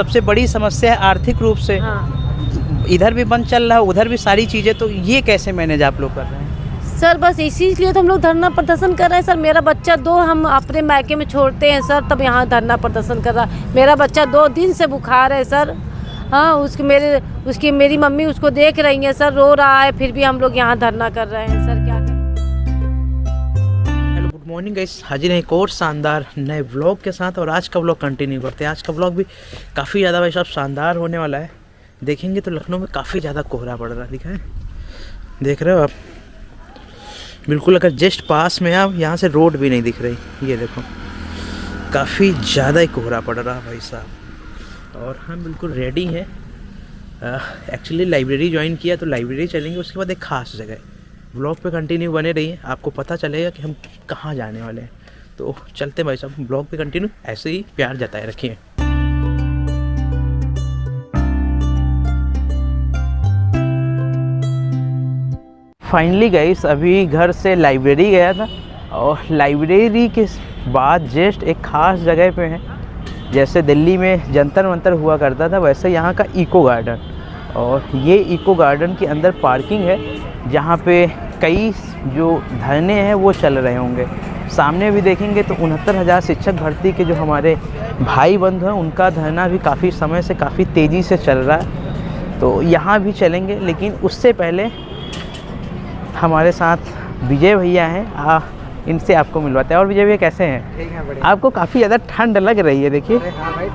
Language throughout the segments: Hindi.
सबसे बड़ी समस्या है आर्थिक रूप से। हाँ इधर भी बंद चल रहा है, उधर भी सारी चीज़ें, तो ये कैसे मैनेज आप लोग कर रहे हैं? सर, बस इसीलिए तो हम लोग धरना प्रदर्शन कर रहे हैं सर। मेरा बच्चा 2 हम अपने मायके में छोड़ते हैं सर, तब यहाँ धरना प्रदर्शन कर रहा है। मेरा बच्चा 2 दिन से बुखार है सर। हाँ, उसकी मेरी मम्मी उसको देख रही है सर, रो रहा है, फिर भी हम लोग यहाँ धरना कर रहे हैं सर, क्या करें। हेलो, गुड मॉर्निंग गाइस, हाजिर हैं एक और शानदार नए व्लॉग के साथ। और आज का व्लॉग कंटिन्यू करते हैं। आज का व्लॉग भी काफ़ी ज़्यादा भाई साहब शानदार होने वाला है। देखेंगे तो लखनऊ में काफ़ी ज़्यादा कोहरा पड़ रहा है, दिखा है, देख रहे हो आप, बिल्कुल। अगर जस्ट पास में आप यहाँ से रोड भी नहीं दिख रही, ये देखो, काफ़ी ज़्यादा ही कोहरा पड़ रहा है भाई साहब। और हम बिल्कुल रेडी हैं। एक्चुअली लाइब्रेरी ज्वाइन किया, तो लाइब्रेरी चलेंगे, उसके बाद एक ख़ास जगह है। व्लॉग पे कंटिन्यू बने रहिए, आपको पता चलेगा कि हम कहाँ जाने वाले हैं। तो चलते भाई साहब, व्लॉग पे कंटिन्यू ऐसे ही प्यार जताए रखिए। फाइनली गाइस, अभी घर से लाइब्रेरी गया था, और लाइब्रेरी के बाद जस्ट एक ख़ास जगह पे हैं। जैसे दिल्ली में जंतर मंतर हुआ करता था, वैसे यहाँ का इको गार्डन। और ये इको गार्डन के अंदर पार्किंग है, जहाँ पे कई जो धरने हैं वो चल रहे होंगे। सामने भी देखेंगे तो 69,000 शिक्षक भर्ती के जो हमारे भाई बंधु हैं, उनका धरना भी काफ़ी समय से काफ़ी तेज़ी से चल रहा है। तो यहाँ भी चलेंगे, लेकिन उससे पहले हमारे साथ विजय भैया हैं, इनसे आपको मिलवाते हैं। और विजय भैया कैसे हैं? ठीक है, बढ़िया। आपको काफ़ी ज़्यादा ठंड लग रही है, देखिए। हाँ भाई,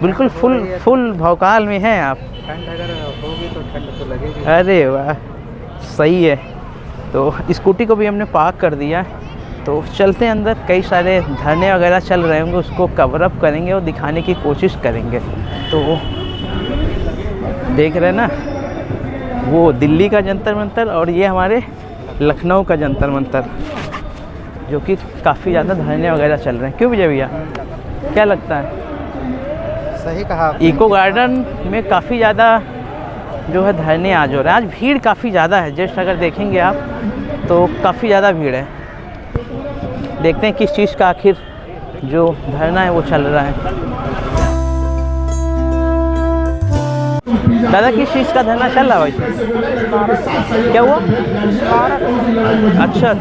बिल्कुल फुल भौकाल में हैं आप। ठंड अगर होगी तो ठंड तो लगेगी। अरे वाह, सही है। तो स्कूटी को भी हमने पार्क कर दिया, तो चलते हैं अंदर। कई सारे धरने वगैरह चल रहे होंगे, उसको कवर अप करेंगे और दिखाने की कोशिश करेंगे। तो देख रहे हैं ना, वो दिल्ली का जंतर मंतर, और ये हमारे लखनऊ का जंतर मंतर, जो कि काफ़ी ज़्यादा धरने वगैरह चल रहे हैं। क्यों विजय भैया, क्या लगता है? सही कहा आपने। इको गार्डन में काफ़ी ज़्यादा जो है धरने आज हो रहे हैं। आज भीड़ काफ़ी ज़्यादा है, जस्ट अगर देखेंगे आप तो काफ़ी ज़्यादा भीड़ है। देखते हैं किस चीज़ का आखिर जो धरना है वो चल रहा है। दादा, किस चीज़ का धरना चल रहा है भाई? क्या हुआ? अच्छा।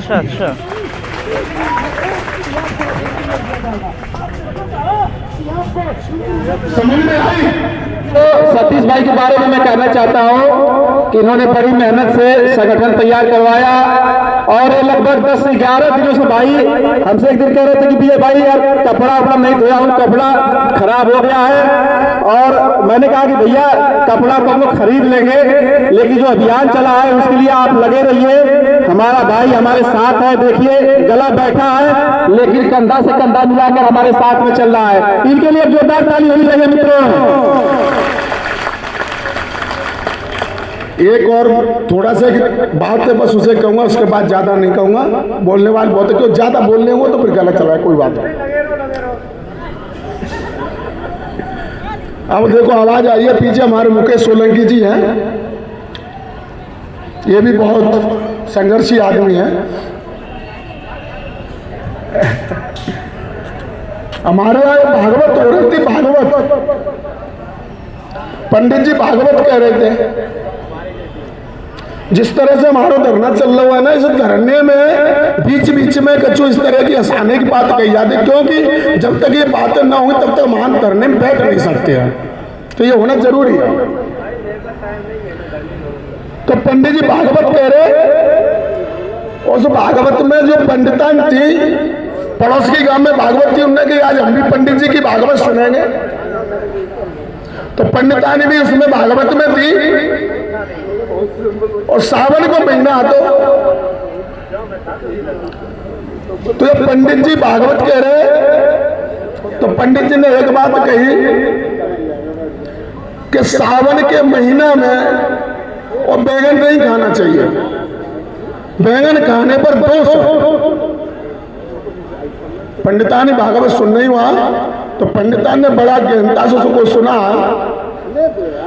तो सतीश भाई के बारे में मैं कहना चाहता हूं कि इन्होंने बड़ी मेहनत से संगठन तैयार करवाया, और लगभग 10-11 दिनों से भाई हमसे एक दिन कह रहे थे कि भैया भाई यार कपड़ा वपड़ा नहीं धोया हूँ, कपड़ा खराब हो गया है। और मैंने कहा कि भैया कपड़ा तो हम लोग खरीद लेंगे, लेकिन जो अभियान चला है उसके लिए आप लगे रहिए। हमारा भाई हमारे साथ है, देखिए गला बैठा है, लेकिन कंधा से कंधा मिलाकर हमारे साथ में चल रहा है। इनके लिए जोरदार ताली होनी चाहिए मित्रों। एक और थोड़ा सा बात है, बस उसे कहूंगा, उसके बाद ज्यादा नहीं कहूंगा। बोलने वाले बहुत है, क्यों ज्यादा बोलने हो तो फिर गलत चल रहा है, कोई बात नहीं। अब देखो आवाज आई है पीछे, हमारे मुकेश सोलंकी जी हैं, ये भी बहुत संघर्षी आदमी है। हमारे भागवत हो रही थी, भागवत पंडित जी भागवत कह रहे थे। जिस तरह से हमारा धरना चल रहा है ना, इस धरने में बीच बीच में कछु इस तरह की हंसाने की बात कही जाती है, क्योंकि जब तक ये बातें ना हुई तब तक महान धरने में बैठ नहीं सकते हैं, तो ये होना जरूरी है। तो पंडित जी भागवत कह रहे, उस भागवत में जो पंडितान थी, पड़ोस के गांव में भागवत थी, उन्होंने कहा आज हम भी पंडित जी की भागवत सुनेंगे। तो पंडितानी भी उसमें भागवत में थी, और सावन को महीना तो ये पंडित जी भागवत कह रहे। तो पंडित जी ने एक बात कही कि सावन के महीना में और बैंगन नहीं खाना चाहिए, बैंगन खाने पर दोष। पंडितानी भागवत सुन नहीं हुआ, तो पंडितान ने बड़ा गहनता से उसको सुना,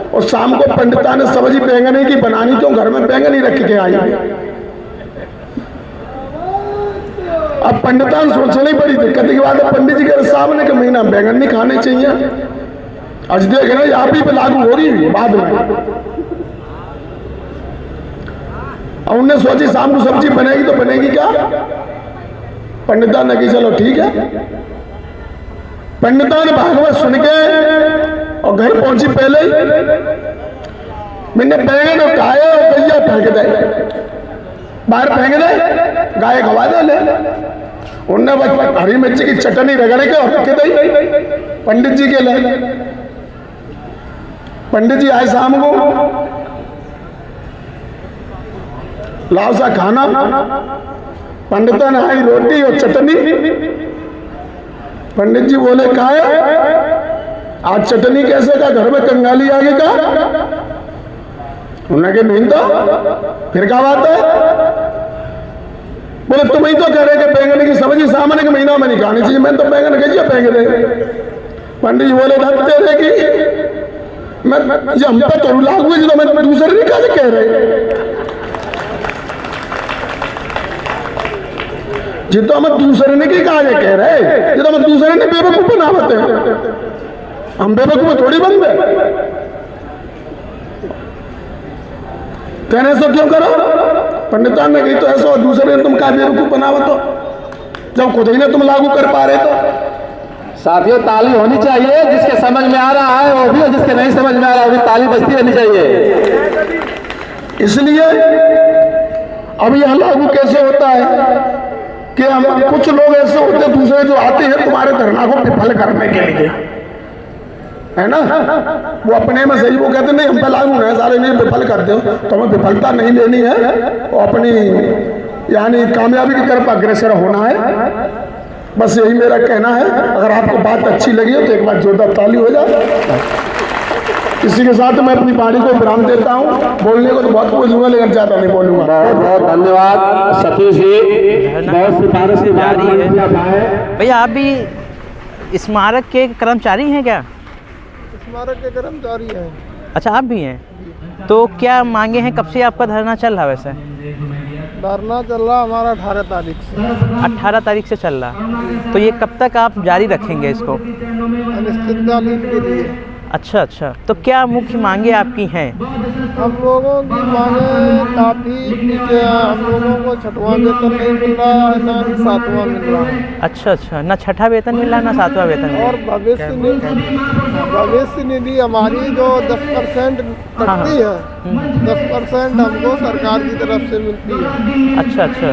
और शाम को पंडिता ने सब्जी बैंगन की बनानी, क्यों घर में बैंगन ही रख के आई। अब पंडितान सोचने बड़ी दिक्कत की बात है, पंडित जी के सामने के महीना बैंगन नहीं खाने चाहिए। आज देख रहे यहाँ भी लागू हो रही है बाद में। और उनने सोची शाम को सब्जी बनेगी तो बनेगी क्या? पंडिता ने की चलो ठीक है। पंडिता ने भागवत सुन के और घर पहुंची पहले ही मैंने बैंगन और गाय और गैया फेंक दे, बाहर फेंक दे, गाय खवा दे ले। उनने बस हरी मिर्ची की चटनी रगड़ के और रख दी पंडित जी के लिए। पंडित जी आए शाम को, लाओ सा खाना। पंडिता ने आई रोटी और चटनी। पंडित जी बोले कहा है आज चटनी कैसे का? घर में कंगाली आ गई का? उन्होंने कहा नहीं तो फिर क्या बात है? बोले तुम ही तो कह रहे कि बैंगन की सब्जी सामने के महीना में नहीं खानी चाहिए, मैं तो बैंगन कैसे फेंक दे। पंडित जी बोले धरते रहेगी मैं ये हम पे तो लागू है, तो मैं दूसरे नहीं कैसे कह रहे जी, तो हम दूसरे ने की कहा कह रहे, ये तो हम दूसरे ने बेवकूफ बनावते हैं, हम बेवकूफ थोड़ी बन गए। कहने से क्यों करो? पंडिता ने कही तो ऐसा, दूसरे ने तुम क्या बेवकूफ बनावत हो जब खुद ही ने तुम लागू कर पा रहे तो। साथियों ताली होनी चाहिए, जिसके समझ में आ रहा है वो भी और जिसके नहीं समझ में आ रहा है वो भी ताली बजती रहनी चाहिए। इसलिए अब यह लागू कैसे होता है कि हम कुछ लोग ऐसे होते हैं दूसरे जो आते हैं तुम्हारे धरना को विफल करने के लिए, है ना, वो अपने में सही वो कहते नहीं हम पे लागू है सारे नहीं विफल कर दो, तो हमें विफलता नहीं लेनी है, वो अपनी यानी कामयाबी की तरफ अग्रसर होना है। बस यही मेरा कहना है। अगर आपको बात अच्छी लगी हो तो एक बार जोरदार ताली हो जाए। इसी के साथ मैं अपनी वाणी को विराम देता हूँ। बोलने को तो बहुत बोलूंगा लेकिन ज्यादा नहीं बोलूंगा। बहुत बहुत धन्यवाद सतीश जी, बहुत सिफारिश की जारी है। भैया आप भी स्मारक के कर्मचारी हैं क्या? स्मारक के कर्मचारी हैं। अच्छा आप भी हैं, तो क्या मांगे हैं? कब से आपका धरना चल रहा है? वैसे धरना चल रहा हमारा 18 तारीख से। 18 तारीख से चल रहा, तो ये कब तक आप जारी रखेंगे इसको? अनिश्चितकालीन के लिए। अच्छा अच्छा, तो क्या मुख्य मांगे आपकी हैं? हम लोगों की मांगे काफ़ी नीचे है। हम लोगों को 6वां वेतन नहीं मिल रहा है, ना ही 7वां मिल रहा है। अच्छा अच्छा, ना 6ठा वेतन मिल रहा है ना 7वां वेतन मिल और भविष्य निधि हमारी जो 10% कटती है, 10% हमको सरकार की तरफ से मिलती है। अच्छा अच्छा,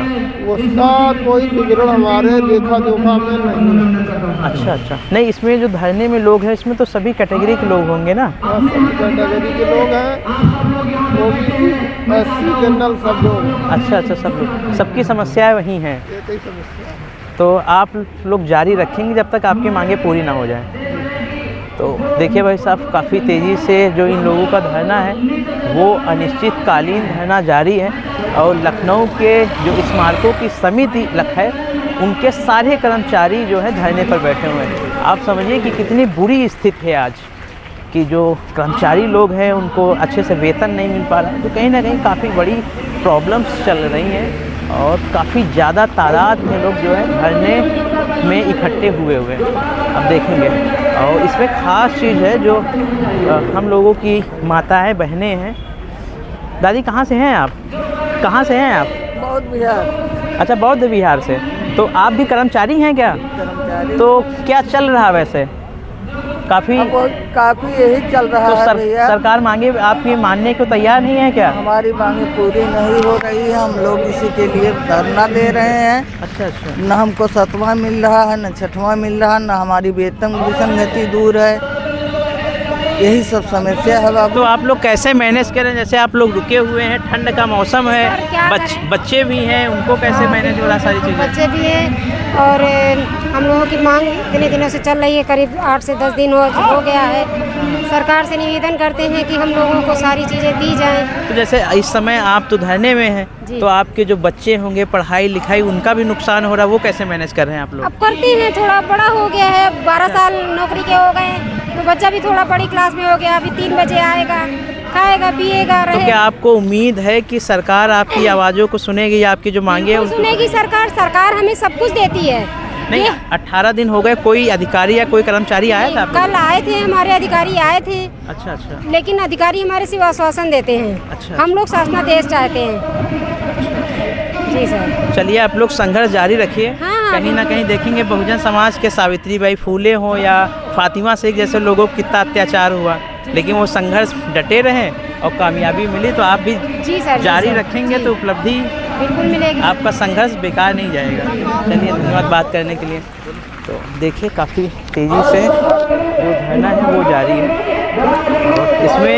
उसका कोई विवरण हमारे लेखा जोखा में नहीं है। अच्छा अच्छा, नहीं इसमें जो धरने में लोग हैं इसमें तो सभी कैटेगरी के लोग होंगे ना? सभी कैटेगरी के लोग हैं, ओबीसी, एससी, जनरल सब लोग हैं। अच्छा अच्छा, सब लोग, सबकी समस्याएं वही हैं। एक ही समस्या है। तो आप लोग जारी रखेंगे जब तक आपकी मांगे पूरी ना हो जाए? तो देखिए भाई साहब, काफ़ी तेज़ी से जो इन लोगों का धरना है वो अनिश्चितकालीन धरना जारी है। और लखनऊ के जो स्मारकों की समिति है उनके सारे कर्मचारी जो है धरने पर बैठे हुए हैं। आप समझिए कि कितनी बुरी स्थिति है आज कि जो कर्मचारी लोग हैं उनको अच्छे से वेतन नहीं मिल पा रहा है। तो कहीं ना कहीं काफ़ी बड़ी प्रॉब्लम्स चल रही हैं और काफ़ी ज़्यादा तादाद में लोग जो है धरने में इकट्ठे हुए हैं। अब देखेंगे, और इसमें ख़ास चीज़ है जो हम लोगों की माताएं बहनें हैं। दादी कहाँ से हैं आप? कहाँ से हैं आप? बौद्ध विहार। अच्छा, बौद्ध विहार से। तो आप भी कर्मचारी हैं क्या? कर्मचारी। तो क्या चल रहा है वैसे? काफ़ी यही चल रहा तो है भैया। सरकार मांगे आपकी मानने को तैयार नहीं है क्या? हमारी मांगे पूरी नहीं हो रही है, हम लोग इसी के लिए धरना दे रहे हैं। अच्छा अच्छा, न हमको 7वां मिल रहा है, न 6वां मिल रहा है, न हमारी वेतन विसंगति दूर है, यही सब समस्या है बाबू। तो आप लोग कैसे मैनेज करें? जैसे आप लोग रुके हुए हैं, ठंड का मौसम है, बच्चे भी हैं, उनको कैसे मैनेज हो रहा सारी चीज़ें? बच्चे भी हैं और हम लोगों की मांग इतने दिनों से चल रही है, करीब 8 से 10 दिन हो गया है। सरकार से निवेदन करते हैं कि हम लोगों को सारी चीज़ें दी जाएं। तो जैसे इस समय आप तो धरने में हैं, तो आपके जो बच्चे होंगे पढ़ाई लिखाई उनका भी नुकसान हो रहा है, वो कैसे मैनेज कर रहे हैं आप लोग? अब करते हैं, थोड़ा बड़ा हो गया है, 12 साल नौकरी के हो गए, तो बच्चा भी थोड़ा बड़ी क्लास में हो गया, अभी 3 बजे आएगा, खाएगा पिएगा तो क्या आपको उम्मीद है कि सरकार आपकी आवाज़ों को सुनेगी या आपकी जो मांगे हैं सुनेगी? सरकार हमें सब कुछ देती है, नहीं, ये 18 दिन हो गए, कोई अधिकारी या कोई कर्मचारी आया था आपके? कल आए थे, हमारे अधिकारी आए थे, अच्छा अच्छा लेकिन अधिकारी हमारे सिर्फ आश्वासन देते हैं। अच्छा। हम लोग शासनादेश चाहते हैं। जी सर। चलिए, आप लोग संघर्ष जारी रखिए। हाँ, कहीं ना कहीं देखेंगे बहुजन समाज के सावित्रीबाई फूले हो या फातिमा शेख जैसे लोगों पर कितना अत्याचार हुआ, लेकिन वो संघर्ष डटे रहे और कामयाबी मिली। तो आप भी जी सर, जारी जी सर, रखेंगे जी। तो उपलब्धि बिल्कुल मिलेगी। आपका संघर्ष बेकार नहीं जाएगा। चलिए, धन्यवाद बात करने के लिए। तो देखिए, काफ़ी तेज़ी से जो धरना है वो जारी है और इसमें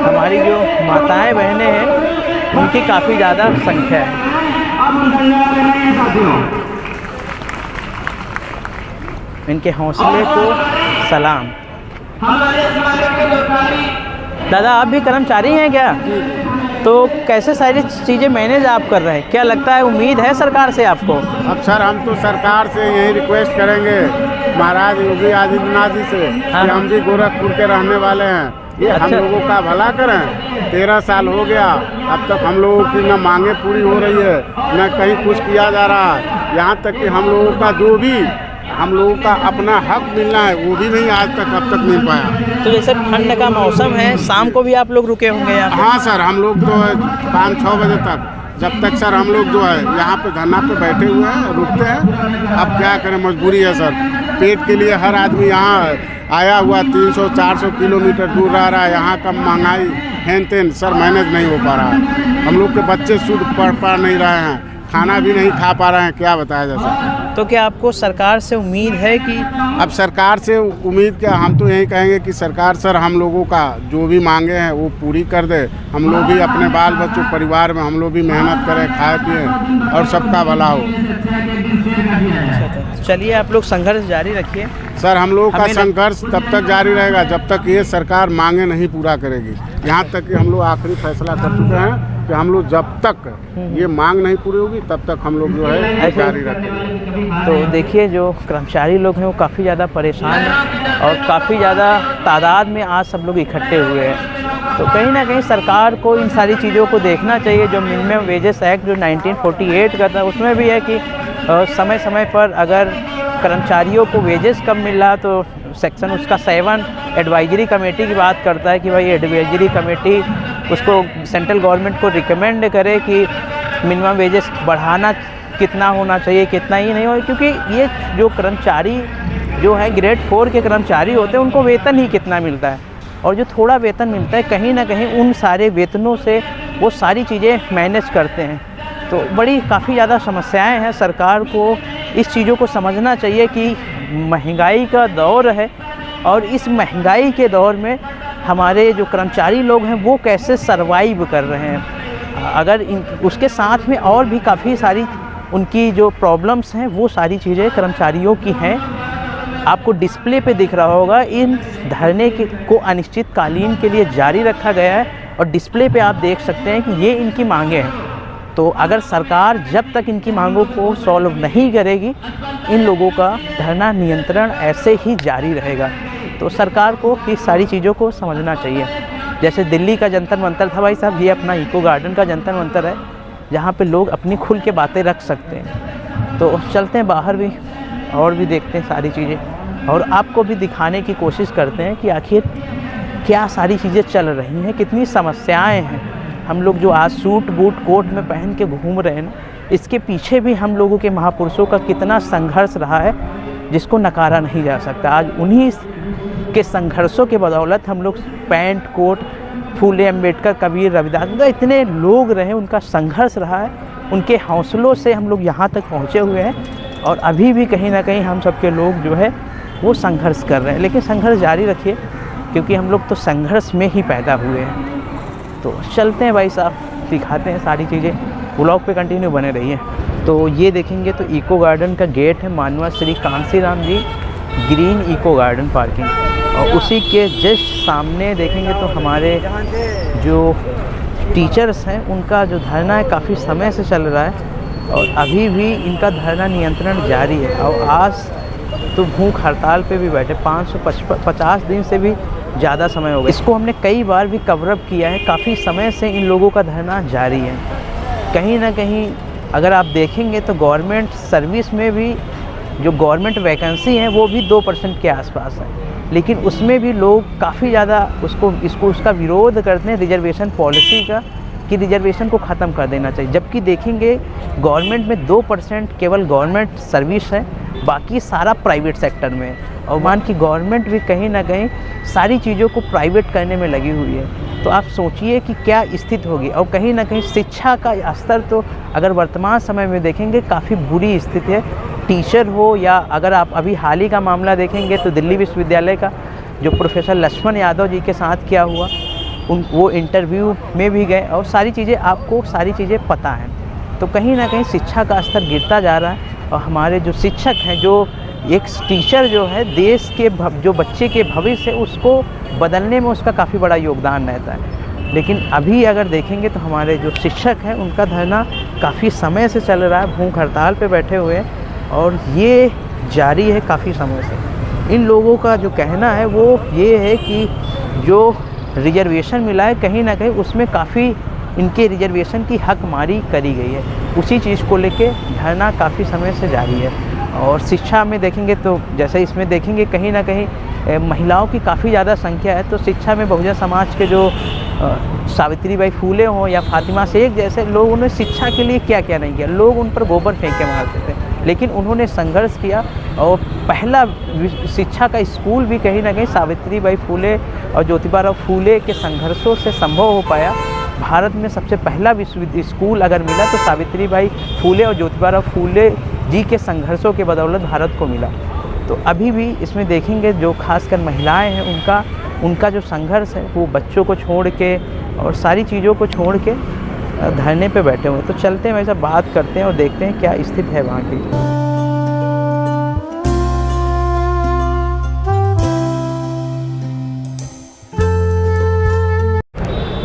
हमारी जो माताएं बहनें हैं उनकी काफ़ी ज़्यादा संख्या है। इनके हौसले को सलाम। दादा, आप भी कर्मचारी हैं क्या? तो कैसे सारी चीज़ें मैनेज आप कर रहे हैं? क्या लगता है, उम्मीद है सरकार से आपको? अब सर हम तो सरकार से यही रिक्वेस्ट करेंगे महाराज योगी आदित्यनाथ जी से हाँ। कि हम भी गोरखपुर के रहने वाले हैं, ये हम अच्छा। लोगों का भला करें। 13 साल हो गया, अब तक हम लोगों की न मांगे पूरी हो रही है, न कहीं कुछ किया जा रहा है। यहाँ तक कि हम लोगों का जो भी हम लोगों का अपना हक मिलना है वो भी नहीं आज तक अब तक मिल पाया। तो जैसे ठंड का मौसम है, शाम को भी आप लोग रुके होंगे यहाँ पे? हाँ सर, हम लोग तो 5-6 बजे तक, जब तक सर हम लोग जो है यहाँ पे धरना पे बैठे हुए हैं, रुकते हैं। अब क्या करें, मजबूरी है सर। पेट के लिए हर आदमी यहाँ आया हुआ 300-400 किलोमीटर दूर रह रहा है। यहाँ का महंगाई हैन तेन सर मैनेज नहीं हो पा रहा है। हम लोग के बच्चे शुद्ध पढ़ पा नहीं रहे हैं, खाना भी नहीं खा पा रहे हैं, क्या बताया जाए सर। तो क्या आपको सरकार से उम्मीद है कि? अब सरकार से उम्मीद क्या, हम तो यही कहेंगे कि सरकार सर हम लोगों का जो भी मांगे हैं वो पूरी कर दे। हम लोग भी अपने बाल बच्चों परिवार में हम लोग भी मेहनत करें, खाए पिए और सबका भला हो। चलिए, आप लोग संघर्ष जारी रखिए। सर हम लोगों का हमें संघर्ष तब तक जारी रहेगा जब तक ये सरकार मांगे नहीं पूरा करेगी। यहाँ तक कि हम लोग आखिरी फैसला कर चुके हैं कि हम लोग जब तक ये मांग नहीं पूरी होगी तब तक हम लोग जो है जारी रखेंगे। तो देखिए, जो कर्मचारी लोग हैं वो काफ़ी ज़्यादा परेशान हैं और काफ़ी ज़्यादा तादाद में आज सब लोग इकट्ठे हुए हैं। तो कहीं ना कहीं सरकार को इन सारी चीज़ों को देखना चाहिए। जो मिनिमम वेजेस एक्ट जो 1948 का था, उसमें भी है कि समय समय पर अगर कर्मचारियों को वेजेस कम मिल रहा तो सेक्शन उसका 7 एडवाइजरी कमेटी की बात करता है कि भाई एडवाइजरी कमेटी उसको सेंट्रल गवर्नमेंट को रिकमेंड करे कि मिनिमम वेजेस बढ़ाना कितना होना चाहिए, कितना ही नहीं हो। क्योंकि ये जो कर्मचारी जो है ग्रेड 4 के कर्मचारी होते हैं, उनको वेतन ही कितना मिलता है, और जो थोड़ा वेतन मिलता है कहीं ना कहीं उन सारे वेतनों से वो सारी चीज़ें मैनेज करते हैं। तो बड़ी काफ़ी ज़्यादा समस्याएं हैं। सरकार को इस चीज़ों को समझना चाहिए कि महंगाई का दौर है और इस महंगाई के दौर में हमारे जो कर्मचारी लोग हैं वो कैसे सरवाइव कर रहे हैं। अगर उसके साथ में और भी काफ़ी सारी उनकी जो प्रॉब्लम्स हैं वो सारी चीज़ें कर्मचारियों की हैं। आपको डिस्प्ले पे दिख रहा होगा, इन धरने को अनिश्चितकालीन के लिए जारी रखा गया है और डिस्प्ले पे आप देख सकते हैं कि ये इनकी मांगें हैं। तो अगर सरकार जब तक इनकी मांगों को सॉल्व नहीं करेगी, इन लोगों का धरना नियंत्रण ऐसे ही जारी रहेगा। तो सरकार को इस सारी चीज़ों को समझना चाहिए। जैसे दिल्ली का जंतर मंतर था भाई साहब, ये अपना इको गार्डन का जंतर मंतर है जहाँ पे लोग अपनी खुल के बातें रख सकते हैं। तो चलते हैं बाहर भी और भी देखते हैं सारी चीज़ें और आपको भी दिखाने की कोशिश करते हैं कि आखिर क्या सारी चीज़ें चल रही हैं, कितनी समस्याएं हैं। हम लोग जो आज सूट बूट कोट में पहन के घूम रहे हैं ना, इसके पीछे भी हम लोगों के महापुरुषों का कितना संघर्ष रहा है जिसको नकारा नहीं जा सकता। आज उन्हीं के संघर्षों के बदौलत हम लोग पैंट कोट, फूले अम्बेडकर, कबीर, रविदास, मतलब इतने लोग रहे, उनका संघर्ष रहा है, उनके हौसलों से हम लोग यहाँ तक पहुँचे हुए हैं और अभी भी कहीं ना कहीं हम सबके लोग जो है वो संघर्ष कर रहे हैं। लेकिन संघर्ष जारी रखिए क्योंकि हम लोग तो संघर्ष में ही पैदा हुए हैं। तो चलते हैं भाई साहब, दिखाते हैं सारी चीज़ें, ब्लॉग पे कंटिन्यू बने रहिए। तो ये देखेंगे तो इको गार्डन का गेट है, मानवा श्री कांसीराम जी ग्रीन इको गार्डन पार्किंग, और उसी के जस्ट सामने देखेंगे तो हमारे जो टीचर्स हैं उनका जो धरना है काफ़ी समय से चल रहा है और अभी भी इनका धरना नियंत्रण जारी है। और आज तो भूख हड़ताल पे भी बैठे, 550 दिन से भी ज़्यादा समय हो गया। इसको हमने कई बार भी कवरअप किया है, काफ़ी समय से इन लोगों का धरना जारी है। कहीं ना कहीं अगर आप देखेंगे तो गवर्नमेंट सर्विस में भी जो गवर्नमेंट वैकेंसी है वो भी 2% के आसपास है, लेकिन उसमें भी लोग काफ़ी ज़्यादा उसका विरोध करते हैं रिजर्वेशन पॉलिसी का, कि रिजर्वेशन को ख़त्म कर देना चाहिए। जबकि देखेंगे गवर्नमेंट में 2% केवल गवर्नमेंट सर्विस है, बाकी सारा प्राइवेट सेक्टर में है। और मान की गवर्नमेंट भी कहीं ना कहीं सारी चीज़ों को प्राइवेट करने में लगी हुई है। तो आप सोचिए कि क्या स्थिति होगी। और कहीं ना कहीं शिक्षा का स्तर तो अगर वर्तमान समय में देखेंगे काफ़ी बुरी स्थिति है। टीचर हो या अगर आप अभी हाल ही का मामला देखेंगे तो दिल्ली विश्वविद्यालय का जो प्रोफेसर लक्ष्मण यादव जी के साथ क्या हुआ, वो इंटरव्यू में भी गए और सारी चीज़ें पता हैं। तो कहीं ना कहीं शिक्षा का स्तर गिरता जा रहा है। और हमारे जो शिक्षक हैं, जो एक टीचर जो है देश के जो बच्चे के भविष्य है उसको बदलने में उसका काफ़ी बड़ा योगदान रहता है। लेकिन अभी अगर देखेंगे तो हमारे जो शिक्षक हैं उनका धरना काफ़ी समय से चल रहा है, भूख हड़ताल पे बैठे हुए हैं और ये जारी है काफ़ी समय से। इन लोगों का जो कहना है वो ये है कि जो रिजर्वेशन मिला है कहीं ना कहीं उसमें काफ़ी इनके रिजर्वेशन की हकमारी करी गई है। उसी चीज़ को लेके धरना काफ़ी समय से जारी है। और शिक्षा में देखेंगे तो जैसे इसमें देखेंगे कहीं ना कहीं महिलाओं की काफ़ी ज़्यादा संख्या है। तो शिक्षा में बहुजन समाज के जो सावित्रीबाई फूले हों या फातिमा शेख जैसे लोगों ने शिक्षा के लिए क्या क्या नहीं किया। लोग उन पर गोबर फेंक के मारते थे, लेकिन उन्होंने संघर्ष किया और पहला शिक्षा का स्कूल भी कहीं ना कहीं सावित्रीबाई फूले और ज्योतिबा फूले के संघर्षों से संभव हो पाया। भारत में सबसे पहला स्कूल अगर मिला तो सावित्रीबाई फूले और ज्योतिबा फूले जी के संघर्षों के बदौलत भारत को मिला। तो अभी भी इसमें देखेंगे जो खासकर महिलाएं हैं उनका जो संघर्ष है वो बच्चों को छोड़ के और सारी चीज़ों को छोड़ के धरने पे बैठे हुए। तो चलते हैं वैसे बात करते हैं और देखते हैं क्या स्थिति है वहाँ की।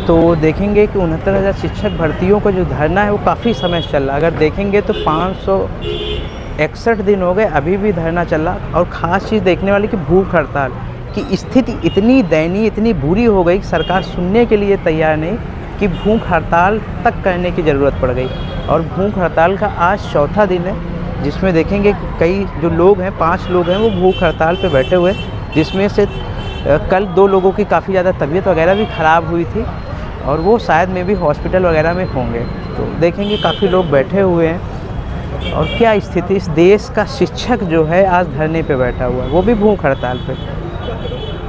तो देखेंगे कि 69,000 शिक्षक भर्तियों का जो धरना है वो काफ़ी समय से चल रहा है। अगर देखेंगे तो 561 दिन हो गए अभी भी धरना चल रहा। और ख़ास चीज़ देखने वाली कि भूख हड़ताल की स्थिति इतनी दयनीय इतनी बुरी हो गई कि सरकार सुनने के लिए तैयार नहीं, कि भूख हड़ताल तक करने की ज़रूरत पड़ गई। और भूख हड़ताल का आज चौथा दिन है, जिसमें देखेंगे कई जो लोग हैं 5 लोग हैं वो भूख हड़ताल पे बैठे हुए, जिसमें से कल 2 लोगों की काफ़ी ज़्यादा तबीयत वगैरह भी ख़राब हुई थी और वो शायद में भी हॉस्पिटल वगैरह में होंगे। तो देखेंगे काफ़ी लोग बैठे हुए हैं। और क्या स्थिति, इस देश का शिक्षक जो है आज धरने पे बैठा हुआ है, वो भी भूख हड़ताल पे।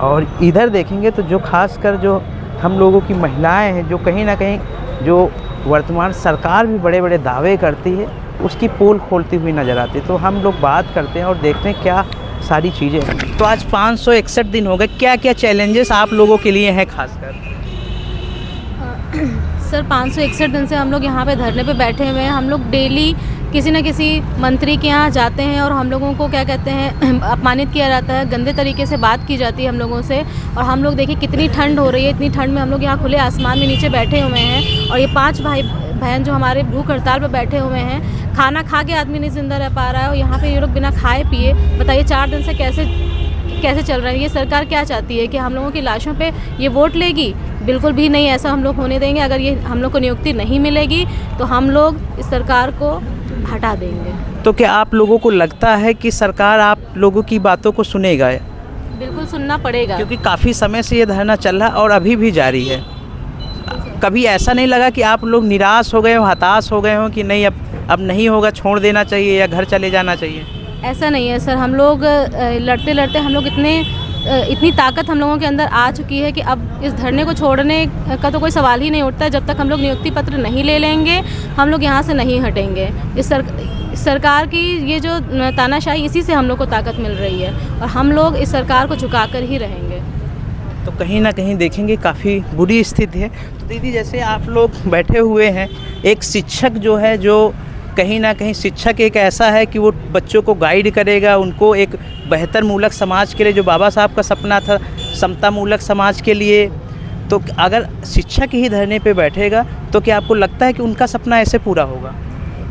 और इधर देखेंगे तो जो खासकर जो हम लोगों की महिलाएं हैं, जो कहीं ना कहीं जो वर्तमान सरकार भी बड़े बड़े दावे करती है उसकी पोल खोलती हुई नज़र आती है। तो हम लोग बात करते हैं और देखते हैं क्या सारी चीज़ें हैं। तो आज 561 दिन हो गए, क्या क्या चैलेंजेस आप लोगों के लिए हैं खासकर? सर 561 दिन से हम लोग यहाँ पे धरने पे बैठे हुए हैं। हम लोग डेली किसी न किसी मंत्री के यहाँ जाते हैं और हम लोगों को क्या कहते हैं अपमानित किया जाता है, गंदे तरीके से बात की जाती है हम लोगों से। और हम लोग देखिए कितनी ठंड हो रही है, इतनी ठंड में हम लोग यहाँ खुले आसमान में नीचे बैठे हुए हैं। और ये 5 भाई बहन जो हमारे भूख हड़ताल पर बैठे हुए हैं, खाना खा के आदमी नहीं ज़िंदा रह पा रहा है और यहाँ पे ये लोग बिना खाए पिए बताइए 4 दिन से कैसे चल रहा है। ये सरकार क्या चाहती है कि हम लोगों की लाशों पे ये वोट लेगी? बिल्कुल भी नहीं, ऐसा हम लोग होने देंगे। अगर ये हम लोग को नियुक्ति नहीं मिलेगी तो हम लोग इस सरकार को हटा देंगे। तो क्या आप लोगों को लगता है कि सरकार आप लोगों की बातों को सुनेगा? बिल्कुल सुनना पड़ेगा, क्योंकि काफ़ी समय से ये धरना चल रहा है और अभी भी जारी है। कभी ऐसा नहीं लगा कि आप लोग निराश हो गए हो, हताश हो गए हो कि नहीं अब नहीं होगा, छोड़ देना चाहिए या घर चले जाना चाहिए? ऐसा नहीं है सर, हम लोग लड़ते लड़ते हम लोग इतनी ताकत हम लोगों के अंदर आ चुकी है कि अब इस धरने को छोड़ने का तो कोई सवाल ही नहीं उठता। जब तक हम लोग नियुक्ति पत्र नहीं ले लेंगे हम लोग यहाँ से नहीं हटेंगे। इस सरकार की ये जो तानाशाही, इसी से हम लोग को ताकत मिल रही है और हम लोग इस सरकार को झुकाकर ही रहेंगे। तो कहीं ना कहीं देखेंगे काफ़ी बुरी स्थिति है। तो दीदी जैसे आप लोग बैठे हुए हैं, एक शिक्षक जो है जो कहीं ना कहीं शिक्षक एक ऐसा है कि वो बच्चों को गाइड करेगा, उनको एक बेहतर मूलक समाज के लिए, जो बाबा साहब का सपना था समता मूलक समाज के लिए, तो अगर शिक्षक ही धरने पे बैठेगा तो क्या आपको लगता है कि उनका सपना ऐसे पूरा होगा?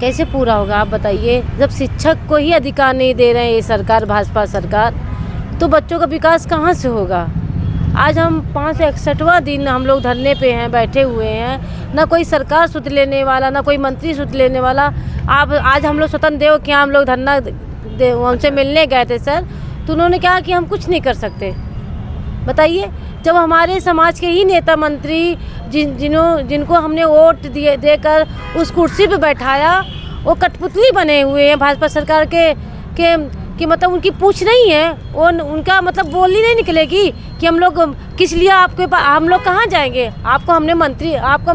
कैसे पूरा होगा आप बताइए? जब शिक्षक को ही अधिकार नहीं दे रहे हैं ये सरकार, भाजपा सरकार, तो बच्चों का विकास कहाँ से होगा? आज हम 561वां दिन हम लोग धरने पे हैं, बैठे हुए हैं। ना कोई सरकार सुध लेने वाला, ना कोई मंत्री सुध लेने वाला। आप आज हम लोग स्वतंत्र देव क्या हम लोग धरना उनसे मिलने गए थे सर, तो उन्होंने कहा कि हम कुछ नहीं कर सकते। बताइए, जब हमारे समाज के ही नेता मंत्री जिनको हमने वोट देकर उस कुर्सी पे बैठाया, वो कठपुतली बने हुए हैं भाजपा सरकार के मतलब उनकी पूछ नहीं है, वो उनका मतलब बोलनी नहीं निकलेगी कि हम लोग किस लिए आपके पास, हम लोग कहाँ जाएंगे? आपको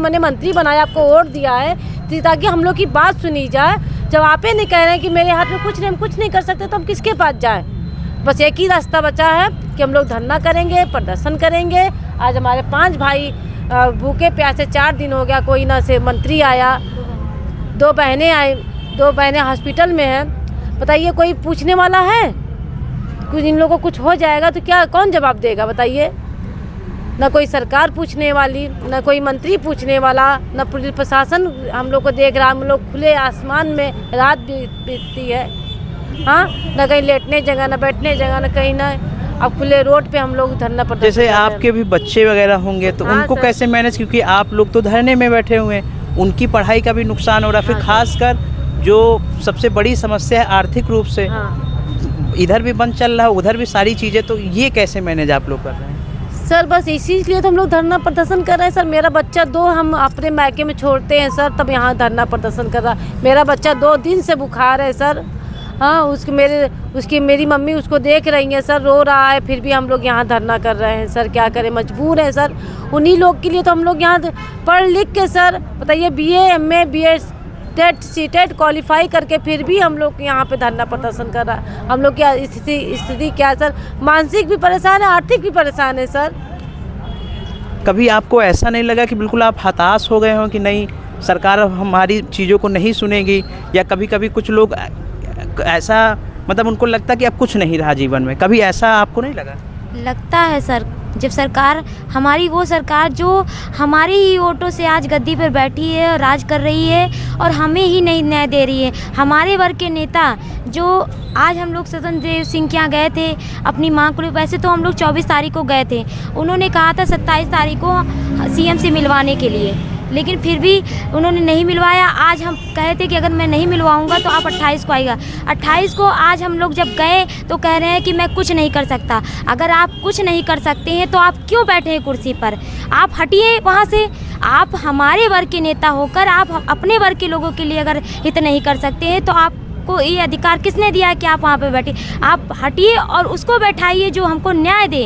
मैंने मंत्री बनाया, आपको वोट दिया है ताकि हम लोग की बात सुनी जाए। जब आप ही नहीं कह रहे हैं कि मेरे हाथ में कुछ नहीं, हम कुछ नहीं कर सकते, तो हम किसके पास जाएं? बस एक ही रास्ता बचा है कि हम लोग धरना करेंगे, प्रदर्शन करेंगे। आज हमारे 5 भाई भूखे प्यासे 4 दिन हो गया, कोई ना से मंत्री आया, 2 बहनें हॉस्पिटल में हैं। बताइए, कोई पूछने वाला है? कुछ इन लोगों को कुछ हो जाएगा तो क्या, कौन जवाब देगा? बताइए, ना कोई सरकार पूछने वाली, ना कोई मंत्री पूछने वाला, ना पुलिस प्रशासन हम लोग को देख रहा। हम लोग खुले आसमान में रात बीतती है, हाँ, ना कहीं लेटने जगह, ना बैठने जगह, ना कहीं ना। अब खुले रोड पे हम लोग धरना प्रदर्शन। जैसे आपके भी बच्चे वगैरह होंगे तो हाँ उनको सर। कैसे मैनेज, क्योंकि आप लोग तो धरने में बैठे हुए हैं, उनकी पढ़ाई का भी नुकसान हो रहा है। फिर खासकर जो सबसे बड़ी समस्या है आर्थिक रूप से, इधर भी बंद चल रहा है, उधर भी सारी चीज़ें, तो ये कैसे मैनेज आप लोग कर रहे हैं? सर बस इसीलिए तो हम लोग धरना प्रदर्शन कर रहे हैं सर। मेरा बच्चा 2 हम अपने मायके में छोड़ते हैं सर, तब यहाँ धरना प्रदर्शन कर रहा है। मेरा बच्चा 2 दिन से बुखार है सर, हाँ, उसकी मेरी मम्मी उसको देख रही है सर, रो रहा है, फिर भी हम लोग यहाँ धरना कर रहे हैं सर। क्या करें, मजबूर है सर। उन्हीं लोग के लिए तो हम लोग यहाँ पढ़ लिख के सर, बताइए, BA MA BEd TET CTET qualify करके फिर भी हम लोग यहाँ पे धरना प्रदर्शन कर रहा है। हम लोग की स्थिति क्या है सर? मानसिक भी परेशान है, आर्थिक भी परेशान है सर। कभी आपको ऐसा नहीं लगा कि बिल्कुल आप हताश हो गए हो कि नहीं, सरकार हमारी चीज़ों को नहीं सुनेगी? या कभी कभी कुछ लोग ऐसा, मतलब उनको लगता कि अब कुछ नहीं रहा जीवन में, कभी ऐसा आपको नहीं लगा? लगता है सर, जब सरकार हमारी, वो सरकार जो हमारी ही वोटों से आज गद्दी पर बैठी है और राज कर रही है और हमें ही नहीं न्याय दे रही है। हमारे वर्ग के नेता जो आज हम लोग स्वतंत्र देव सिंह के यहाँ गए थे अपनी मांग को, वैसे तो हम लोग 24 तारीख को गए थे, उन्होंने कहा था 27 तारीख को CM से मिलवाने के लिए, लेकिन फिर भी उन्होंने नहीं मिलवाया। आज हम कहे थे कि अगर मैं नहीं मिलवाऊंगा तो आप 28 को आएगा। 28 को आज हम लोग जब गए तो कह रहे हैं कि मैं कुछ नहीं कर सकता। अगर आप कुछ नहीं कर सकते हैं तो आप क्यों बैठे हैं कुर्सी पर? आप हटिए वहाँ से। आप हमारे वर्ग के नेता होकर आप अपने वर्ग के लोगों के लिए अगर हित नहीं कर सकते हैं तो आपको ये अधिकार किसने दिया है कि आप वहाँ पर बैठे? आप हटिए और उसको बैठाइए जो हमको न्याय दे,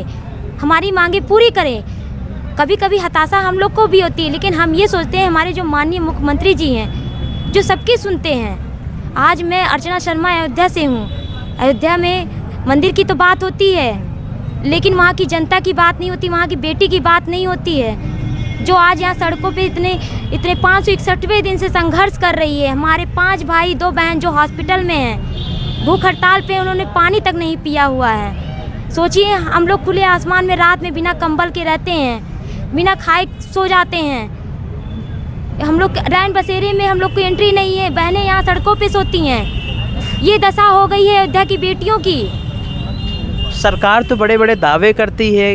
हमारी मांगे पूरी करें। कभी कभी हताशा हम लोग को भी होती है, लेकिन हम ये सोचते हैं हमारे जो माननीय मुख्यमंत्री जी हैं जो सबकी सुनते हैं। आज मैं अर्चना शर्मा अयोध्या से हूँ। अयोध्या में मंदिर की तो बात होती है, लेकिन वहाँ की जनता की बात नहीं होती, वहाँ की बेटी की बात नहीं होती है, जो आज यहाँ सड़कों पे इतने 561वें दिन से संघर्ष कर रही है। हमारे 5 भाई 2 बहन जो हॉस्पिटल में हैं, भूख हड़ताल पे, उन्होंने पानी तक नहीं पिया हुआ है। सोचिए, हम लोग खुले आसमान में रात में बिना कंबल के रहते हैं, बिना खाए सो जाते हैं। हम लोग रैन बसेरे में हम लोग को एंट्री नहीं है, बहनें यहाँ सड़कों पे सोती हैं। ये दशा हो गई है अयोध्या की बेटियों की। सरकार तो बड़े बड़े दावे करती है,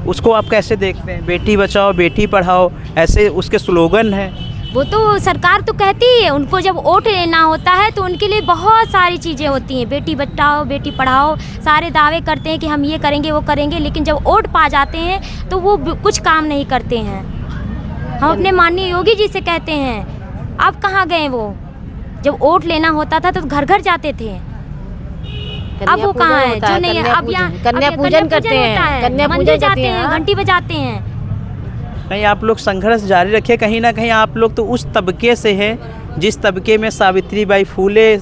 उसको आप कैसे देखते हैं? बेटी बचाओ बेटी पढ़ाओ, ऐसे उसके स्लोगन हैं। वो तो सरकार तो कहती है, उनको जब वोट लेना होता है तो उनके लिए बहुत सारी चीज़ें होती हैं, बेटी बचाओ बेटी पढ़ाओ, सारे दावे करते हैं कि हम ये करेंगे वो करेंगे, लेकिन जब वोट पा जाते हैं तो वो कुछ काम नहीं करते हैं। हम अपने माननीय योगी जी से कहते हैं, अब कहाँ गए वो? जब वोट लेना होता था तो घर घर जाते थे, अब वो कहाँ है? जो नहीं है, अब यहाँ कन्या पूजन करते हैं, मंदिर जाते हैं, घंटी बजाते हैं। नहीं, आप लोग संघर्ष जारी रखिए। कहीं ना कहीं आप लोग तो उस तबके से हैं जिस तबके में सावित्रीबाई फूले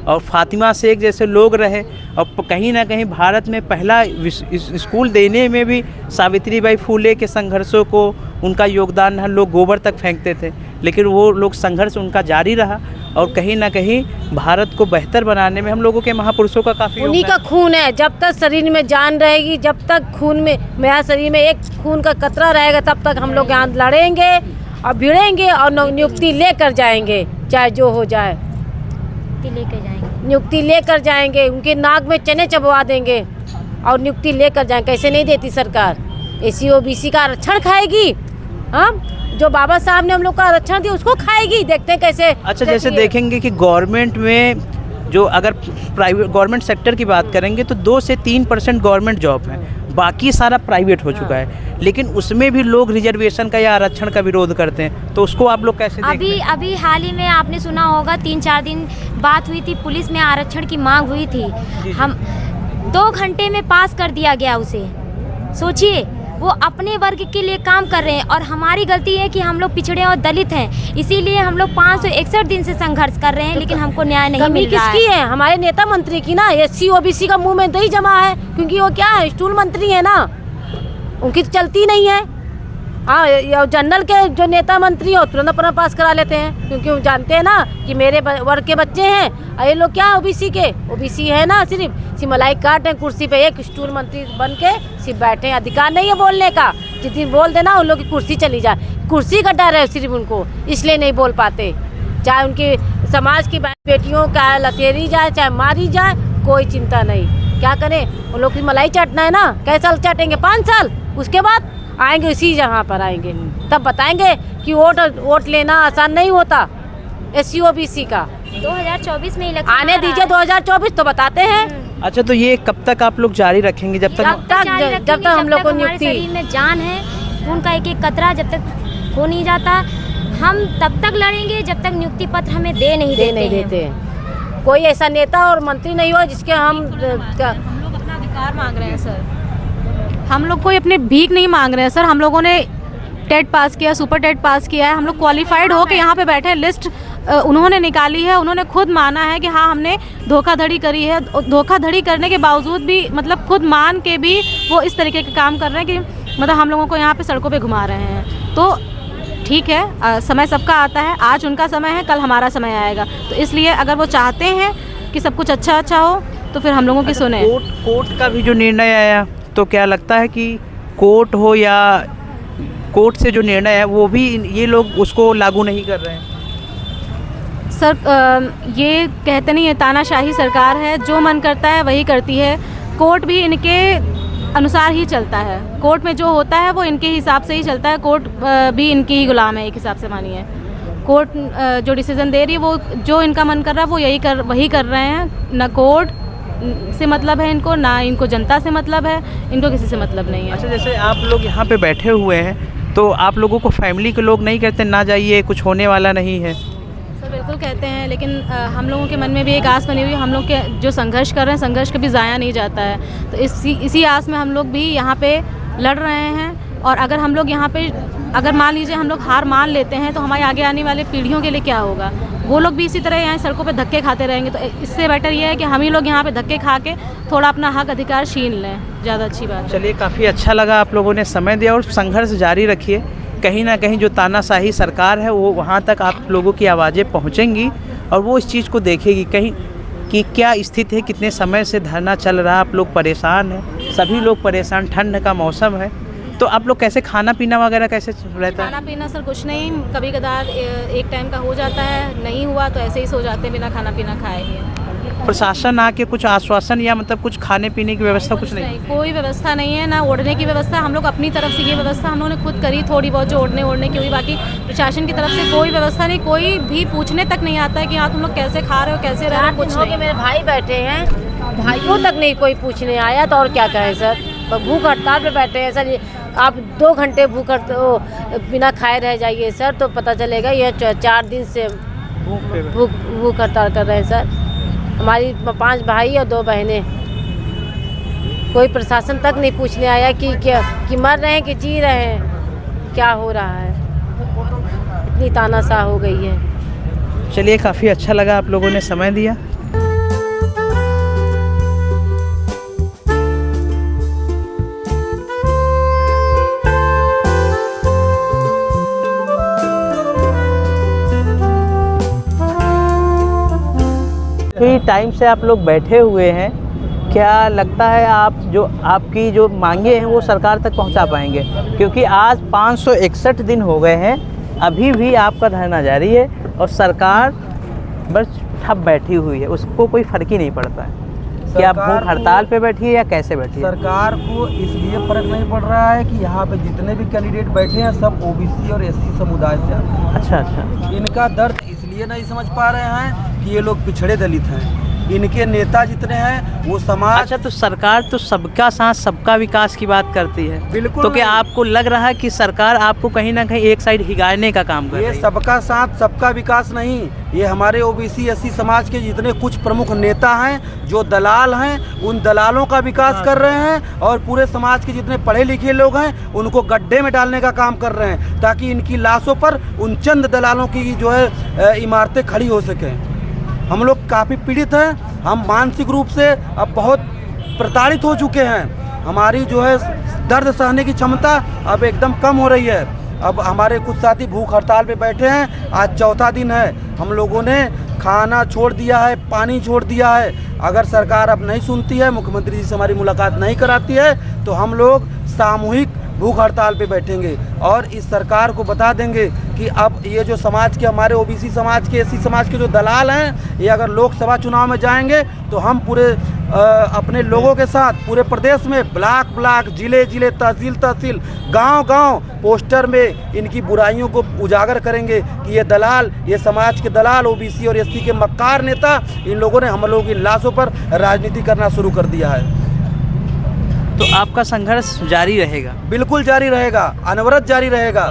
और फातिमा शेख जैसे लोग रहे, और कहीं ना कहीं भारत में पहला स्कूल देने में भी सावित्रीबाई फूले के संघर्षों को, उनका योगदान है। लोग गोबर तक फेंकते थे, लेकिन वो लोग संघर्ष उनका जारी रहा, और कहीं ना कहीं भारत को बेहतर बनाने में हम लोगों के महापुरुषों का काफ़ी उन्हीं का खून है। जब तक शरीर में जान रहेगी, जब तक खून में, मेरा शरीर में एक खून का कतरा रहेगा, तब तक हम लोग यहाँ लड़ेंगे और भिड़ेंगे और नियुक्ति लेकर जाएंगे, चाहे जो हो जाए। नियुक्ति लेकर जाएंगे, उनके नाक में चने चबवा देंगे और नियुक्ति लेकर जाएंगे। कैसे नहीं देती सरकार? SC OBC का आरक्षण खाएगी, हाँ, जो बाबा साहब ने हम लोग का आरक्षण दिया उसको खाएगी। देखते हैं कैसे। अच्छा, जैसे देखेंगे कि गवर्नमेंट में जो अगर प्राइवेट गवर्नमेंट सेक्टर की बात करेंगे तो 2 से 3% गवर्नमेंट जॉब है, बाकी सारा प्राइवेट हो चुका है। लेकिन उसमें भी लोग रिजर्वेशन का या आरक्षण का विरोध करते हैं, तो उसको आप लोग कैसे देखते हैं? अभी हाल ही में आपने सुना होगा 3-4 दिन बात हुई थी, पुलिस में आरक्षण की मांग हुई थी। हम 2 घंटे में पास कर दिया गया उसे। सोचिए, वो अपने वर्ग के लिए काम कर रहे हैं और हमारी गलती है कि हम लोग पिछड़े और दलित हैं, इसीलिए हम लोग 561 दिन से संघर्ष कर रहे हैं, लेकिन हमको न्याय नहीं मिल रहा है। किसकी है? हमारे नेता मंत्री की ना। SC OBC का मुंह में दही जमा है, क्योंकि वो क्या है, स्टूल मंत्री है ना, उनकी तो चलती नहीं है। हाँ, जनरल के जो नेता मंत्री हो तुरंत अपना पास करा लेते हैं, क्योंकि वो जानते हैं ना कि मेरे वर्ग के बच्चे हैं। और ये लोग क्या OBC के OBC है ना, सिर्फ मलाई काट है कुर्सी पे, एक स्टूल मंत्री बन के सिर्फ बैठे हैं। अधिकार नहीं है बोलने का, जिस दिन बोल देना उन लोग की कुर्सी चली जाए। कुर्सी का डर है सिर्फ उनको, इसलिए नहीं बोल पाते। चाहे उनके समाज की बेटियों का लतेरी जाए, चाहे मारी जाए, कोई चिंता नहीं। क्या करें, उन लोग की मलाई चाटना है ना। कैसे साल चाटेंगे? 5 साल, उसके बाद आएंगे इसी जगह पर आएंगे, तब बताएंगे कि वोट लेना आसान नहीं होता SC OBC का। 2024 में इलेक्शन आने दीजिए, 2024 तो बताते हैं। अच्छा, तो ये कब तक आप लोग जारी रखेंगे? जब तक हम लोग को नियुक्ति, शरीर में जान है, खून का एक कतरा जब तक हो नहीं जाता, हम तब तक लड़ेंगे जब तक नियुक्ति पत्र हमें दे नहीं देते हैं। कोई ऐसा नेता और मंत्री नहीं हो जिसके हम लोग अपना अधिकार मांग रहे हैं सर। हम लोग कोई अपने भीख नहीं मांग रहे हैं सर। हम लोगों ने टेट पास किया, सुपर टेट पास किया है, हम लोग क्वालिफाइड हो के यहाँ पे बैठे हैं। लिस्ट उन्होंने निकाली है, उन्होंने खुद माना है कि हाँ हमने धोखाधड़ी करी है। धोखाधड़ी करने के बावजूद भी, मतलब खुद मान के भी वो इस तरीके के काम कर रहे हैं कि मतलब हम लोगों को यहाँ पे सड़कों पे घुमा रहे हैं। तो ठीक है, समय सबका आता है, आज उनका समय है, कल हमारा समय आएगा। तो इसलिए अगर वो चाहते हैं कि सब कुछ अच्छा हो तो फिर हम लोगों की सुने। कोर्ट का भी जो निर्णय आया, तो क्या लगता है कि कोर्ट हो या कोर्ट से जो निर्णय है वो भी ये लोग उसको लागू नहीं कर रहे हैं? सर ये कहते नहीं है, तानाशाही सरकार है, जो मन करता है वही करती है। कोर्ट भी इनके अनुसार ही चलता है, कोर्ट में जो होता है वो इनके हिसाब से ही चलता है। कोर्ट भी इनकी ही गुलाम है, एक हिसाब से मानिए। कोर्ट जो डिसीज़न दे रही है, वो जो इनका मन कर रहा है वो वही कर रहे हैं। ना कोर्ट से मतलब है इनको, ना इनको जनता से मतलब है, इनको किसी से मतलब नहीं है। अच्छा, जैसे आप लोग यहाँ पे बैठे हुए हैं, तो आप लोगों को फैमिली के लोग नहीं कहते ना जाइए, कुछ होने वाला नहीं है? सर बिल्कुल कहते हैं, लेकिन हम लोगों के मन में भी एक आस बनी हुई है। हम लोग के जो संघर्ष कर रहे हैं, संघर्ष कभी ज़ाया नहीं जाता है। तो इसी आस में हम लोग भी यहाँ पे लड़ रहे हैं। और अगर हम लोग यहाँ पे, अगर मान लीजिए हम लोग हार मान लेते हैं, तो हमारे आगे आने वाले पीढ़ियों के लिए क्या होगा? वो लोग भी इसी तरह यहाँ सड़कों पे धक्के खाते रहेंगे। तो इससे बेटर ये है कि हम ही लोग यहाँ पे धक्के खा के थोड़ा अपना हक अधिकार छीन लें, ज़्यादा अच्छी बात। चलिए, काफ़ी अच्छा लगा, आप लोगों ने समय दिया और संघर्ष जारी रखिए। कहीं ना कहीं जो तानाशाही सरकार है वो वहाँ तक आप लोगों की आवाज़ें पहुँचेंगी और वो इस चीज़ को देखेगी कहीं कि क्या स्थिति है, कितने समय से धरना चल रहा है, आप लोग परेशान हैं, सभी लोग परेशान, ठंड का मौसम है। तो आप लोग कैसे खाना पीना वगैरह कैसे रहता है? खाना पीना सर कुछ नहीं, कभी कदार एक टाइम का हो जाता है, नहीं हुआ तो ऐसे ही सो जाते हैं बिना खाना पीना खाए ही। प्रशासन आके कुछ आश्वासन या मतलब कुछ खाने पीने की व्यवस्था कुछ नहीं? कोई व्यवस्था नहीं है, ना ओढ़ने की व्यवस्था। हम लोग अपनी तरफ से ये व्यवस्था हम लोगों ने खुद करी, थोड़ी बहुत जो ओढ़ने की हुई, बाकी प्रशासन की तरफ से कोई व्यवस्था नहीं। कोई भी पूछने तक नहीं आता है कि हाँ तुम लोग कैसे खा रहे हो, कैसे रह रहे हो, कुछ नहीं। मेरे भाई बैठे हैं, भाइयों तक नहीं कोई पूछने आया, तो और क्या कहें सर। भूख हड़ताल पे बैठे हैं सर। आप 2 घंटे भूख बिना खाए रह जाइए सर, तो पता चलेगा ये 4 दिन से भूख हड़ताल कर रहे हैं सर। हमारी 5 भाई और 2 बहनें, कोई प्रशासन तक नहीं पूछने आया कि मर रहे हैं कि जी रहे हैं, क्या हो रहा है। इतनी तानाशाह हो गई है। चलिए, काफ़ी अच्छा लगा, आप लोगों ने समय दिया। टाइम से आप लोग बैठे हुए हैं, क्या लगता है आपकी जो मांगे हैं वो सरकार तक पहुंचा पाएंगे? क्योंकि आज 561 दिन हो गए हैं, अभी भी आपका धरना जारी है और सरकार बस ठप बैठी हुई है, उसको कोई फ़र्क ही नहीं पड़ता है। क्या भूख हड़ताल पे बैठी है या कैसे बैठी है? सरकार को इसलिए फ़र्क नहीं पड़ रहा है कि यहाँ पे जितने भी कैंडिडेट बैठे हैं सब OBC और SC समुदाय से आते हैं। अच्छा। इनका दर्द इसलिए नहीं समझ पा रहे हैं कि ये लोग पिछड़े दलित हैं। इनके नेता जितने हैं वो समाज। अच्छा, तो सरकार तो सबका साथ सबका विकास की बात करती है, बिल्कुल। तो क्या आपको लग रहा है कि सरकार आपको कहीं ना कहीं एक साइड हिगाने का काम कर रही ये है? सबका साथ सबका विकास नहीं, ये हमारे ओबीसी एससी समाज के जितने कुछ प्रमुख नेता हैं जो दलाल हैं, उन दलालों का विकास कर रहे हैं और पूरे समाज के जितने पढ़े लिखे लोग हैं उनको गड्ढे में डालने का काम कर रहे हैं, ताकि इनकी लाशों पर उन चंद दलालों की जो है इमारतें खड़ी हो सकें। हम लोग काफ़ी पीड़ित हैं, हम मानसिक रूप से अब बहुत प्रताड़ित हो चुके हैं। हमारी जो है दर्द सहने की क्षमता अब एकदम कम हो रही है। अब हमारे कुछ साथी भूख हड़ताल पे बैठे हैं, आज चौथा दिन है। हम लोगों ने खाना छोड़ दिया है, पानी छोड़ दिया है। अगर सरकार अब नहीं सुनती है, मुख्यमंत्री जी से हमारी मुलाकात नहीं कराती है, तो हम लोग सामूहिक भूख हड़ताल पे बैठेंगे और इस सरकार को बता देंगे कि अब ये जो समाज के हमारे ओबीसी समाज के एससी समाज के जो दलाल हैं, ये अगर लोकसभा चुनाव में जाएंगे तो हम पूरे अपने लोगों के साथ पूरे प्रदेश में ब्लॉक ब्लॉक, जिले जिले, तहसील तहसील, गांव गांव पोस्टर में इनकी बुराइयों को उजागर करेंगे कि ये दलाल, ये समाज के दलाल, ओबीसी और एससी के मक्कार नेता, इन लोगों ने हम लोगों की लाशों पर राजनीति करना शुरू कर दिया है। तो आपका संघर्ष जारी रहेगा? बिल्कुल जारी रहेगा, अनवरत जारी रहेगा।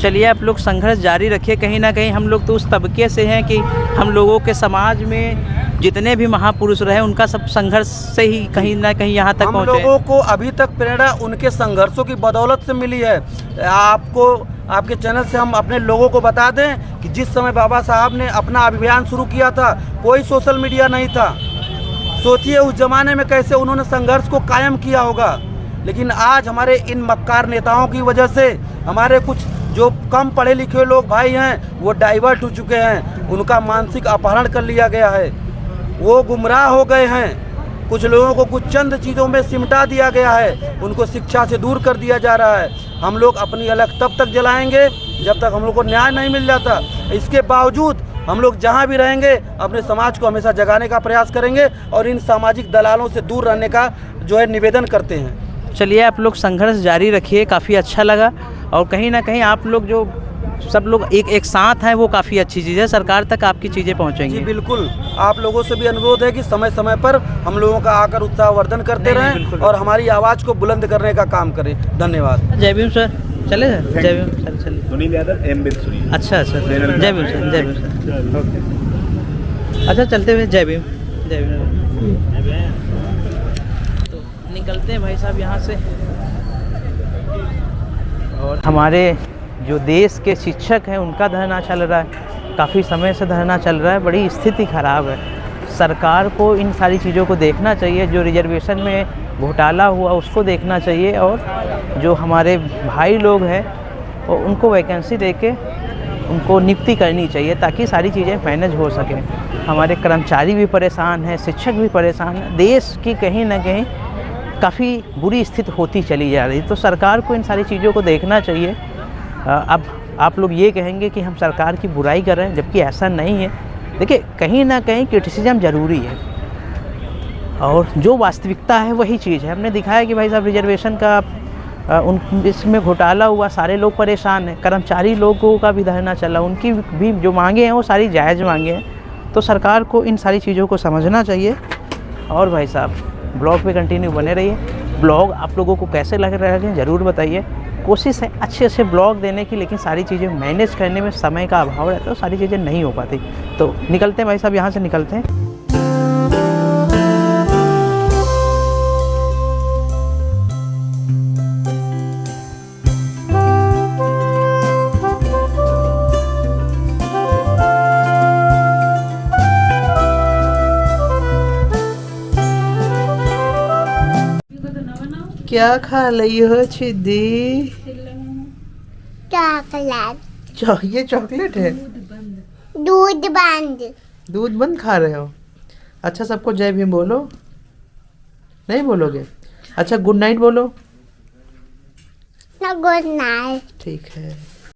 चलिए, आप लोग संघर्ष जारी रखिए। कहीं ना कहीं हम लोग तो उस तबके से हैं कि हम लोगों के समाज में जितने भी महापुरुष रहे उनका सब संघर्ष से ही कहीं ना कहीं यहाँ तक पहुँचे। हम लोगों को अभी तक प्रेरणा उनके संघर्षों की बदौलत से मिली है। आपको आपके चैनल से हम अपने लोगों को बता दें कि जिस समय बाबा साहब ने अपना अभियान शुरू किया था, कोई सोशल मीडिया नहीं था। सोचिए उस जमाने में कैसे उन्होंने संघर्ष को कायम किया होगा। लेकिन आज हमारे इन मक्कार नेताओं की वजह से हमारे कुछ जो कम पढ़े लिखे लोग भाई हैं वो डाइवर्ट हो चुके हैं, उनका मानसिक अपहरण कर लिया गया है, वो गुमराह हो गए हैं। कुछ लोगों को कुछ चंद चीज़ों में सिमटा दिया गया है, उनको शिक्षा से दूर कर दिया जा रहा है। हम लोग अपनी अलग तब तक जलाएंगे जब तक हम लोग को न्याय नहीं मिल जाता। इसके बावजूद हम लोग जहाँ भी रहेंगे अपने समाज को हमेशा जगाने का प्रयास करेंगे और इन सामाजिक दलालों से दूर रहने का जो है निवेदन करते हैं। चलिए, आप लोग संघर्ष जारी रखिए, काफ़ी अच्छा लगा। और कहीं ना कहीं आप लोग जो सब लोग एक साथ हैं वो काफ़ी अच्छी चीज़ है। सरकार तक आपकी चीज़ें पहुँचेंगी। जी बिल्कुल, आप लोगों से भी अनुरोध है कि समय समय पर हम लोगों का आकर उत्साहवर्धन करते रहें और हमारी आवाज़ को बुलंद करने का काम करें। धन्यवाद। जय भीम सर। चले सर, जय भीम सर। चलिए, सुनील यादव, एम सुनील। अच्छा सर, जय भीम सर, जय भीम सर। ओके, अच्छा चलते हुए जय भीम, जय भीम। तो निकलते हैं भाई साहब यहाँ से। और हमारे जो देश के शिक्षक हैं उनका धरना चल रहा है, काफ़ी समय से धरना चल रहा है। बड़ी स्थिति ख़राब है। सरकार को इन सारी चीज़ों को देखना चाहिए। जो रिजर्वेशन में घोटाला हुआ उसको देखना चाहिए, और जो हमारे भाई लोग हैं और उनको वैकेंसी देके उनको नियुक्ति करनी चाहिए ताकि सारी चीज़ें मैनेज हो सकें। हमारे कर्मचारी भी परेशान हैं, शिक्षक भी परेशान हैं। देश की कहीं ना कहीं काफ़ी बुरी स्थिति होती चली जा रही है। तो सरकार को इन सारी चीज़ों को देखना चाहिए। अब आप लोग ये कहेंगे कि हम सरकार की बुराई कर रहे हैं, जबकि ऐसा नहीं है। देखिए, कहीं ना कहीं क्रिटिसिज्म ज़रूरी है और जो वास्तविकता है वही चीज़ है। हमने दिखाया कि भाई साहब रिजर्वेशन का इसमें घोटाला हुआ, सारे लोग परेशान हैं। कर्मचारी लोगों का भी धरना चला, उनकी भी जो मांगे हैं वो सारी जायज़ मांगे हैं। तो सरकार को इन सारी चीज़ों को समझना चाहिए। और भाई साहब ब्लॉग पे कंटिन्यू बने रहिए। ब्लॉग आप लोगों को कैसे लग रहे हैं ज़रूर बताइए। कोशिश है अच्छे अच्छे ब्लॉग देने की, लेकिन सारी चीज़ें मैनेज करने में समय का अभाव रहता है, तो सारी चीज़ें नहीं हो पाती। तो निकलते हैं भाई साहब, यहाँ से निकलते हैं। क्या खा रही हो छिदी? चॉकलेट। ये चॉकलेट है? दूध बंद। दूध बंद खा रहे हो? अच्छा, सबको जय भीम बोलो। नहीं बोलोगे? अच्छा, गुड नाइट बोलो। Good night. ठीक है।